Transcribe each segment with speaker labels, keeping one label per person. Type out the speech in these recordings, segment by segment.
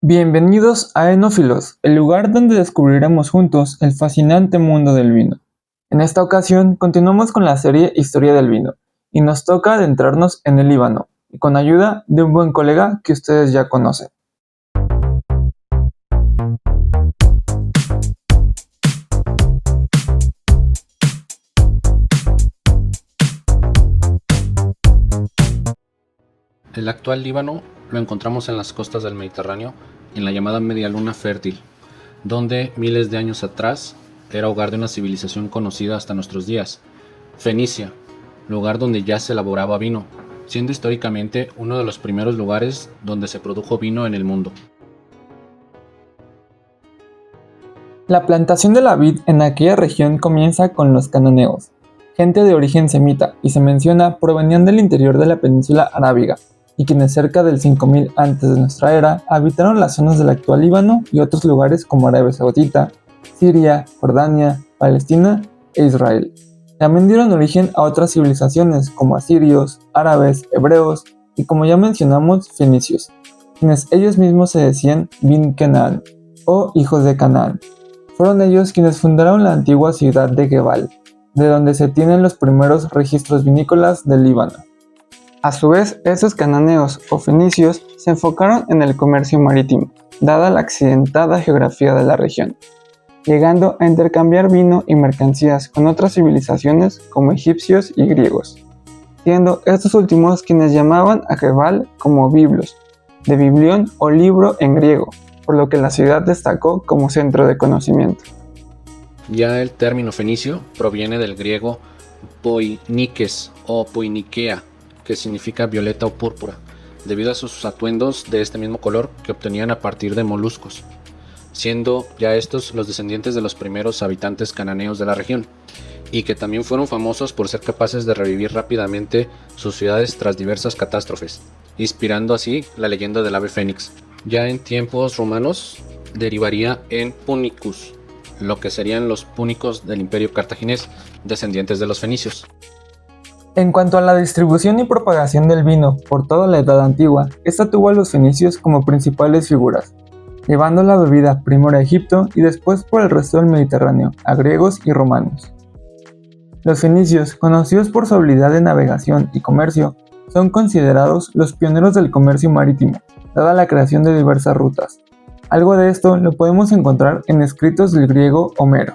Speaker 1: Bienvenidos a Enófilos, el lugar donde descubriremos juntos el fascinante mundo del vino. En esta ocasión continuamos con la serie Historia del vino y nos toca adentrarnos en el Líbano, y con ayuda de un buen colega que ustedes ya conocen.
Speaker 2: El actual Líbano lo encontramos en las costas del Mediterráneo, en la llamada Media Luna Fértil, donde miles de años atrás era hogar de una civilización conocida hasta nuestros días, Fenicia, lugar donde ya se elaboraba vino, siendo históricamente uno de los primeros lugares donde se produjo vino en el mundo.
Speaker 1: La plantación de la vid en aquella región comienza con los cananeos, gente de origen semita, y se menciona provenían del interior de la península arábiga, y quienes cerca del 5000 antes de nuestra era habitaron las zonas del actual Líbano y otros lugares como Arabia Saudita, Siria, Jordania, Palestina e Israel. También dieron origen a otras civilizaciones como asirios, árabes, hebreos y, como ya mencionamos, fenicios, quienes ellos mismos se decían Bin Kenan o hijos de Canaán. Fueron ellos quienes fundaron la antigua ciudad de Gebal, de donde se tienen los primeros registros vinícolas del Líbano. A su vez, esos cananeos o fenicios se enfocaron en el comercio marítimo, dada la accidentada geografía de la región, llegando a intercambiar vino y mercancías con otras civilizaciones como egipcios y griegos, siendo estos últimos quienes llamaban a Gebal como Biblos, de biblión o libro en griego, por lo que la ciudad destacó como centro de conocimiento.
Speaker 2: Ya el término fenicio proviene del griego poinikes o poinikea, que significa violeta o púrpura, debido a sus atuendos de este mismo color que obtenían a partir de moluscos, siendo ya estos los descendientes de los primeros habitantes cananeos de la región, y que también fueron famosos por ser capaces de revivir rápidamente sus ciudades tras diversas catástrofes, inspirando así la leyenda del ave fénix. Ya en tiempos romanos derivaría en punicus, lo que serían los púnicos del imperio cartaginés, descendientes de los fenicios.
Speaker 1: En cuanto a la distribución y propagación del vino por toda la Edad Antigua, esta tuvo a los fenicios como principales figuras, llevando la bebida primero a Egipto y después por el resto del Mediterráneo, a griegos y romanos. Los fenicios, conocidos por su habilidad de navegación y comercio, son considerados los pioneros del comercio marítimo, dada la creación de diversas rutas. Algo de esto lo podemos encontrar en escritos del griego Homero.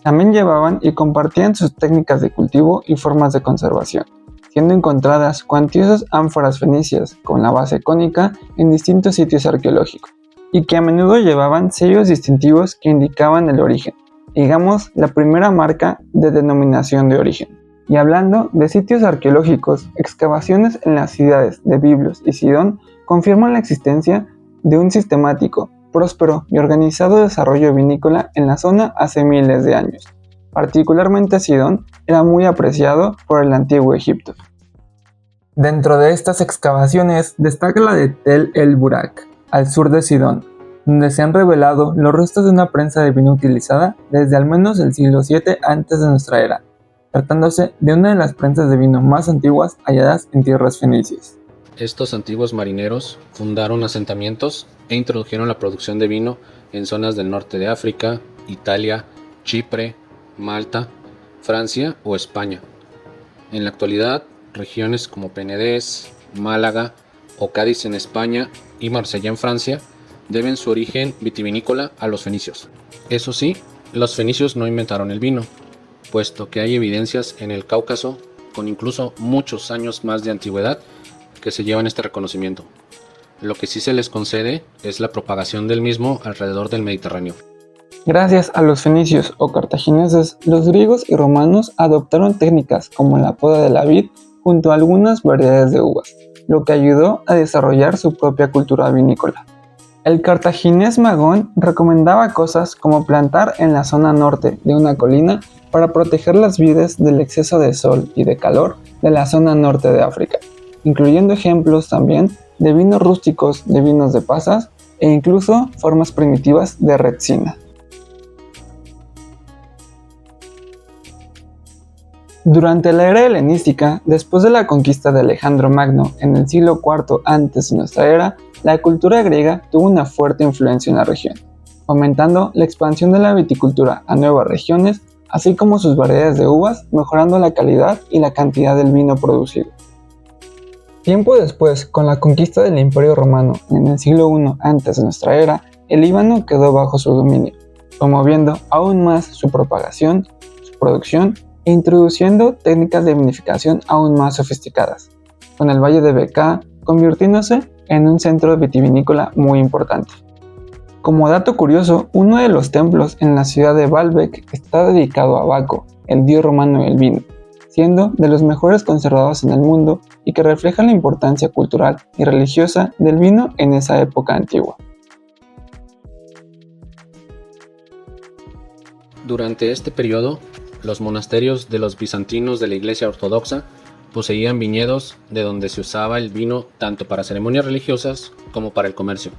Speaker 1: También llevaban y compartían sus técnicas de cultivo y formas de conservación, siendo encontradas cuantiosas ánforas fenicias con la base cónica en distintos sitios arqueológicos, y que a menudo llevaban sellos distintivos que indicaban el origen, digamos la primera marca de denominación de origen. Y hablando de sitios arqueológicos, excavaciones en las ciudades de Biblos y Sidón confirman la existencia de un sistemático, próspero y organizado desarrollo vinícola en la zona hace miles de años. Particularmente Sidón era muy apreciado por el antiguo Egipto. Dentro de estas excavaciones destaca la de Tel el Burak, al sur de Sidón, donde se han revelado los restos de una prensa de vino utilizada desde al menos el siglo VII antes de nuestra era, tratándose de una de las prensas de vino más antiguas halladas en tierras fenicias.
Speaker 2: Estos antiguos marineros fundaron asentamientos e introdujeron la producción de vino en zonas del norte de África, Italia, Chipre, Malta, Francia o España. En la actualidad, regiones como Penedés, Málaga o Cádiz en España y Marsella en Francia deben su origen vitivinícola a los fenicios. Eso sí, los fenicios no inventaron el vino, puesto que hay evidencias en el Cáucaso con incluso muchos años más de antigüedad que se llevan este reconocimiento. Lo que sí se les concede es la propagación del mismo alrededor del Mediterráneo.
Speaker 1: Gracias a los fenicios o cartagineses, los griegos y romanos adoptaron técnicas como la poda de la vid junto a algunas variedades de uvas, lo que ayudó a desarrollar su propia cultura vinícola. El cartaginés Magón recomendaba cosas como plantar en la zona norte de una colina para proteger las vides del exceso de sol y de calor de la zona norte de África, incluyendo ejemplos también de vinos rústicos, de vinos de pasas e incluso formas primitivas de retsina. Durante la era helenística, después de la conquista de Alejandro Magno en el siglo IV antes de nuestra era, la cultura griega tuvo una fuerte influencia en la región, fomentando la expansión de la viticultura a nuevas regiones, así como sus variedades de uvas, mejorando la calidad y la cantidad del vino producido. Tiempo después, con la conquista del Imperio Romano en el siglo I antes de nuestra era, el Líbano quedó bajo su dominio, promoviendo aún más su propagación, su producción e introduciendo técnicas de vinificación aún más sofisticadas, con el Valle de Bekaa convirtiéndose en un centro vitivinícola muy importante. Como dato curioso, uno de los templos en la ciudad de Baalbek está dedicado a Baco, el dios romano del vino, siendo de los mejores conservados en el mundo y que refleja la importancia cultural y religiosa del vino en esa época antigua.
Speaker 2: Durante este periodo, los monasterios de los bizantinos de la Iglesia Ortodoxa poseían viñedos de donde se usaba el vino tanto para ceremonias religiosas como para el comercio,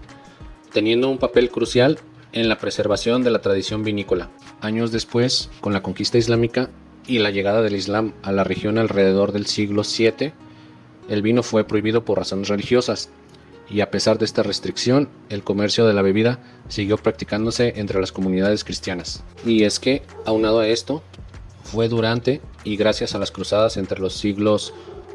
Speaker 2: teniendo un papel crucial en la preservación de la tradición vinícola. Años después, con la conquista islámica y la llegada del Islam a la región alrededor del siglo VII, el vino fue prohibido por razones religiosas, y a pesar de esta restricción, el comercio de la bebida siguió practicándose entre las comunidades cristianas. Y es que, aunado a esto, fue durante y gracias a las cruzadas entre los siglos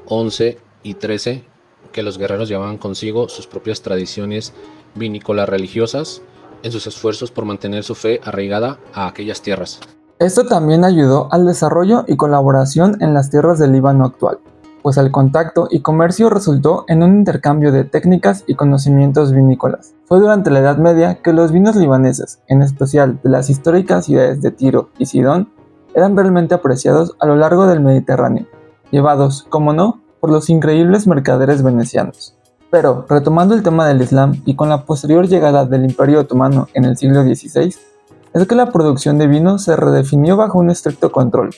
Speaker 2: XI y XIII que los guerreros llevaban consigo sus propias tradiciones vinícolas religiosas en sus esfuerzos por mantener su fe arraigada a aquellas tierras.
Speaker 1: Esto también ayudó al desarrollo y colaboración en las tierras del Líbano actual, pues el contacto y comercio resultó en un intercambio de técnicas y conocimientos vinícolas. Fue durante la Edad Media que los vinos libaneses, en especial de las históricas ciudades de Tiro y Sidón, eran realmente apreciados a lo largo del Mediterráneo, llevados, como no, por los increíbles mercaderes venecianos. Pero, retomando el tema del Islam y con la posterior llegada del Imperio Otomano en el siglo XVI, es que la producción de vino se redefinió bajo un estricto control.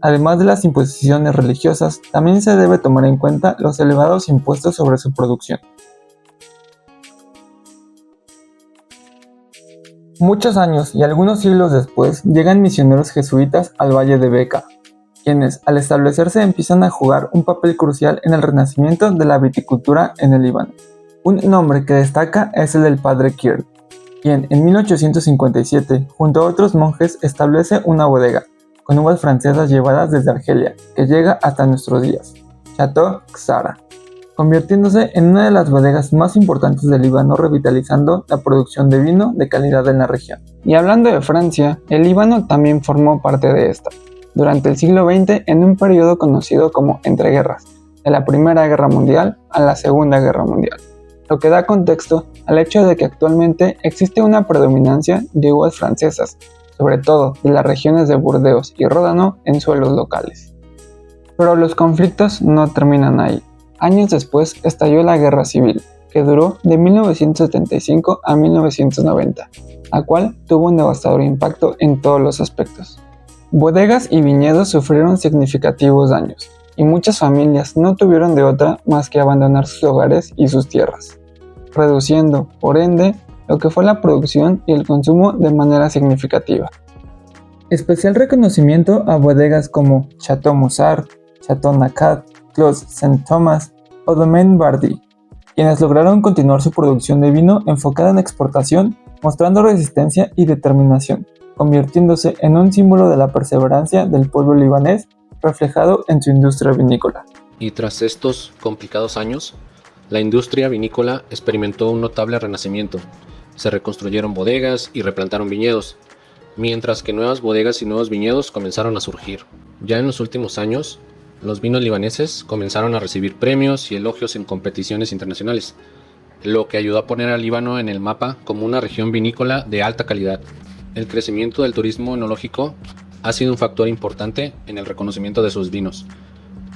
Speaker 1: Además de las imposiciones religiosas, también se debe tomar en cuenta los elevados impuestos sobre su producción. Muchos años y algunos siglos después llegan misioneros jesuitas al Valle de Bekaa, quienes al establecerse empiezan a jugar un papel crucial en el renacimiento de la viticultura en el Líbano. Un nombre que destaca es el del padre Kirk, quien en 1857, junto a otros monjes, establece una bodega, con uvas francesas llevadas desde Argelia, que llega hasta nuestros días, Chateau Xara, convirtiéndose en una de las bodegas más importantes del Líbano, revitalizando la producción de vino de calidad en la región. Y hablando de Francia, el Líbano también formó parte de esta, durante el siglo XX en un periodo conocido como entreguerras, de la Primera Guerra Mundial a la Segunda Guerra Mundial, lo que da contexto al hecho de que actualmente existe una predominancia de uvas francesas, sobre todo de las regiones de Burdeos y Ródano en suelos locales. Pero los conflictos no terminan ahí. Años después estalló la Guerra Civil, que duró de 1975 a 1990, la cual tuvo un devastador impacto en todos los aspectos. Bodegas y viñedos sufrieron significativos daños, y muchas familias no tuvieron de otra más que abandonar sus hogares y sus tierras, reduciendo, por ende, lo que fue la producción y el consumo de manera significativa. Especial reconocimiento a bodegas como Chateau Musard, Chateau Nacat, Clos Saint-Thomas o Domaine Bardi, quienes lograron continuar su producción de vino enfocada en exportación, mostrando resistencia y determinación, convirtiéndose en un símbolo de la perseverancia del pueblo libanés reflejado en su industria vinícola.
Speaker 2: Y tras estos complicados años, la industria vinícola experimentó un notable renacimiento. Se reconstruyeron bodegas y replantaron viñedos, mientras que nuevas bodegas y nuevos viñedos comenzaron a surgir. Ya en los últimos años, los vinos libaneses comenzaron a recibir premios y elogios en competiciones internacionales, lo que ayudó a poner al Líbano en el mapa como una región vinícola de alta calidad. El crecimiento del turismo enológico ha sido un factor importante en el reconocimiento de sus vinos.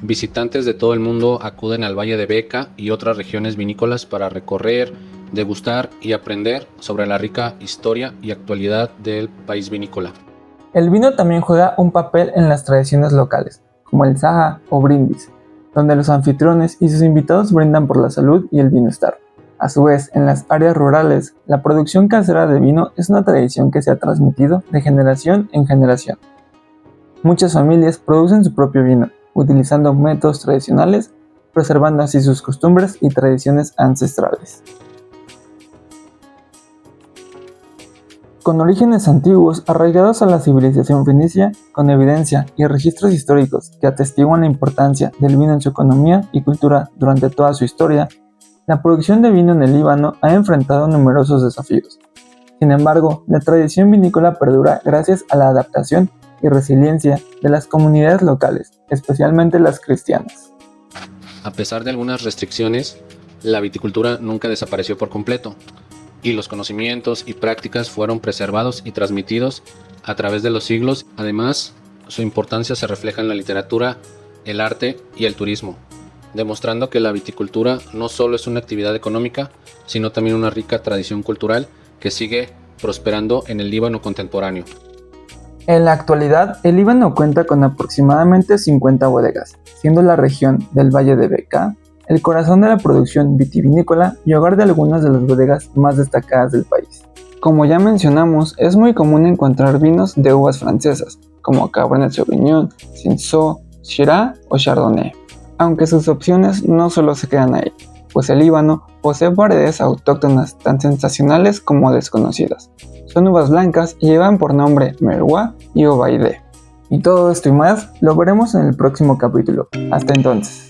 Speaker 2: Visitantes de todo el mundo acuden al Valle de Bekaa y otras regiones vinícolas para recorrer, degustar y aprender sobre la rica historia y actualidad del país vinícola.
Speaker 1: El vino también juega un papel en las tradiciones locales, como el Saha o brindis, donde los anfitriones y sus invitados brindan por la salud y el bienestar. A su vez, en las áreas rurales, la producción casera de vino es una tradición que se ha transmitido de generación en generación. Muchas familias producen su propio vino, utilizando métodos tradicionales, preservando así sus costumbres y tradiciones ancestrales. Con orígenes antiguos arraigados a la civilización fenicia, con evidencia y registros históricos que atestiguan la importancia del vino en su economía y cultura durante toda su historia, la producción de vino en el Líbano ha enfrentado numerosos desafíos. Sin embargo, la tradición vinícola perdura gracias a la adaptación y resiliencia de las comunidades locales, especialmente las cristianas.
Speaker 2: A pesar de algunas restricciones, la viticultura nunca desapareció por completo, y los conocimientos y prácticas fueron preservados y transmitidos a través de los siglos. Además, su importancia se refleja en la literatura, el arte y el turismo, demostrando que la viticultura no solo es una actividad económica, sino también una rica tradición cultural que sigue prosperando en el Líbano contemporáneo.
Speaker 1: En la actualidad, el Líbano cuenta con aproximadamente 50 bodegas, siendo la región del Valle de Bekaa el corazón de la producción vitivinícola y hogar de algunas de las bodegas más destacadas del país. Como ya mencionamos, es muy común encontrar vinos de uvas francesas, como Cabernet Sauvignon, Cinsault, Shiraz o Chardonnay. Aunque sus opciones no solo se quedan ahí, pues el Líbano posee variedades autóctonas tan sensacionales como desconocidas. Son uvas blancas y llevan por nombre Merlot y Obaidé. Y todo esto y más lo veremos en el próximo capítulo. Hasta entonces.